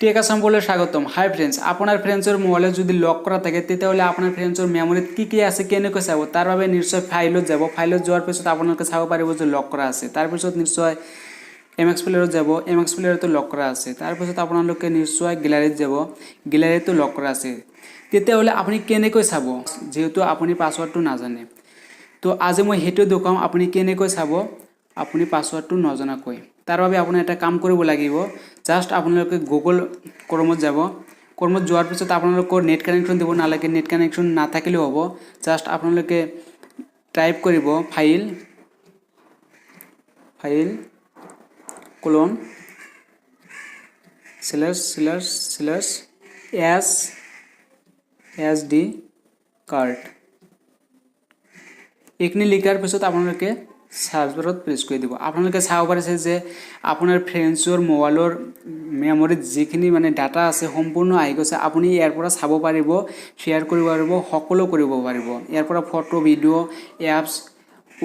Tech Assam বলে স্বাগতম। হাই friends, আপনাৰ ফ্ৰেন্ডসৰ মোবাইলে যদি লক কৰা থাকে তেতিয়াহ'লে আপোনাৰ ফ্ৰেণ্ডছৰ মেমৰিত কি আছে কেনেকৈ চাব তাৰ বাবে নিশ্চয় ফাইলত যাব। ফাইলত যোৱাৰ পিছত আপোনালোকে চাব পাৰিব যে লক কৰা আছে। তাৰপিছত নিশ্চয় MX প্লেয়াৰত যাব, MX প্লেয়াৰতো লক কৰা আছে। তাৰপিছত আপোনালোকে নিশ্চয় গেলাৰীত যাব, গেলাৰীতো লক কৰা আছে। তেতিয়াহ'লে আপুনি কেনেকৈ চাব যেহেতু আপুনি পাছৱৰ্ডটো নাজানে। তো আজি মই সেইটো দেখাম আপুনি কেনেকৈ চাব আপুনি পাছৱৰ্ডটো নজনাকৈ। তাৰ বাবে আপুনি এটা কাম কৰিব লাগিব। জাষ্ট আপোনালোকে গুগল ক্ৰমত যাব। ক্ৰমত যোৱাৰ পিছত আপোনালোকৰ নেট কানেকশ্যন দিব নালাগে, নেট কানেকশ্যন নাথাকিলেও হ'ব। জাষ্ট আপোনালোকে টাইপ কৰিব ফাইল //SD কাৰ্ড এইখিনি লিখাৰ পিছত আপোনালোকে সাৰ্চবাৰত প্ৰেছ কৰি দিব। আপোনালোকে চাব পাৰিছে যে আপোনাৰ ফ্ৰেণ্ডছৰ মোবাইলৰ মেমৰিত যিখিনি মানে ডাটা আছে সম্পূৰ্ণ আহি গৈছে। আপুনি ইয়াৰ পৰা চাব পাৰিব, শ্বেয়াৰ কৰিব পাৰিব, সকলো কৰিব পাৰিব। ইয়াৰ পৰা ফটো, ভিডিঅ', এপছ,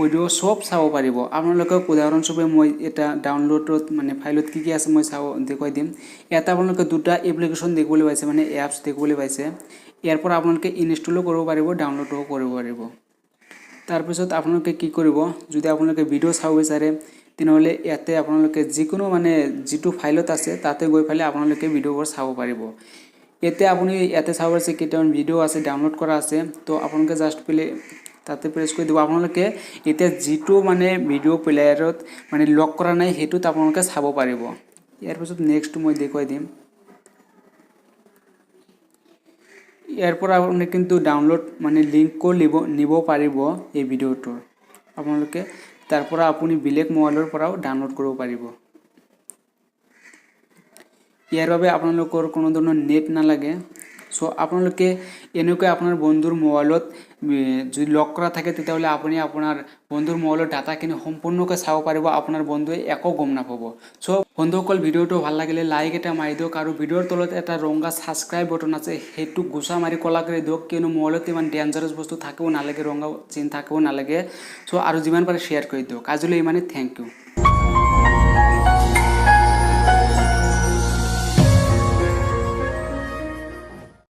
অডিঅ' সব চাব পাৰিব। আপোনালোকক উদাহৰণস্বৰূপে মই এটা ডাউনলোডত মানে ফাইলত কি আছে মই দেখুৱাই দিম। এটা আপোনালোকে দুটা এপ্লিকেশ্যন দেখিবলৈ পাইছে, মানে এপছ দেখিবলৈ পাইছে। ইয়াৰ পৰা আপোনালোকে ইনষ্টলো কৰিব পাৰিব, ডাউনলোডো কৰিব পাৰিব। তাৰপিছত আপোনালোকে কি কৰিব, যদি আপোনালোকে ভিডিঅ' চাব বিচাৰে তেনেহ'লে ইয়াতে আপোনালোকে যিকোনো মানে যিটো ফাইলত আছে তাতে গৈ পেলাই আপোনালোকে ভিডিঅ'বোৰ চাব পাৰিব। এতিয়া আপুনি ইয়াতে চাব পাৰিছে কেইটামান ভিডিঅ' আছে ডাউনলোড কৰা আছে। তো আপোনালোকে জাষ্ট তাতে প্ৰেছ কৰি দিব। আপোনালোকে এতিয়া যিটো মানে ভিডিঅ' প্লেয়াৰত মানে লক কৰা নাই সেইটোত আপোনালোকে চাব পাৰিব। ইয়াৰ পিছত নেক্সট মই দেখুৱাই দিম। ইয়াৰ পৰা আপুনি কিন্তু ডাউনলোড মানে লিংকো নিব পাৰিব এই ভিডিঅ'টোৰ। আপোনালোকে তাৰ পৰা আপুনি বেলেগ মোবাইলৰ পৰাও ডাউনলোড কৰিব পাৰিব। ইয়াৰ বাবে আপোনালোকৰ কোনো ধৰণৰ নেট নালাগে। সো আপোনালোকে এনেকৈ আপোনাৰ বন্ধুৰ মোবাইলত যদি লক কৰা থাকে তেতিয়াহ'লে আপুনি আপোনাৰ বন্ধুৰ মোবাইলৰ ডাটাখিনি সম্পূৰ্ণকৈ চাব পাৰিব। আপোনাৰ বন্ধুৱে একো গম নাপাব। সো বন্ধুসকল, ভিডিঅ'টো ভাল লাগিলে লাইক এটা মাৰি দিয়ক আৰু ভিডিঅ'ৰ তলত এটা ৰঙা ছাবস্ক্ৰাইব বটন আছে সেইটো গুচা মাৰি কলা কৰি দিয়ক, কিয়নো মোবাইলত ইমান ডেঞ্জাৰাছ বস্তু থাকিব নালাগে, ৰঙা চিন থাকিব নালাগে। সো আৰু যিমান পাৰে শ্বেয়াৰ কৰি দিয়ক। আজিলৈ ইমানেই, থেংক ইউ।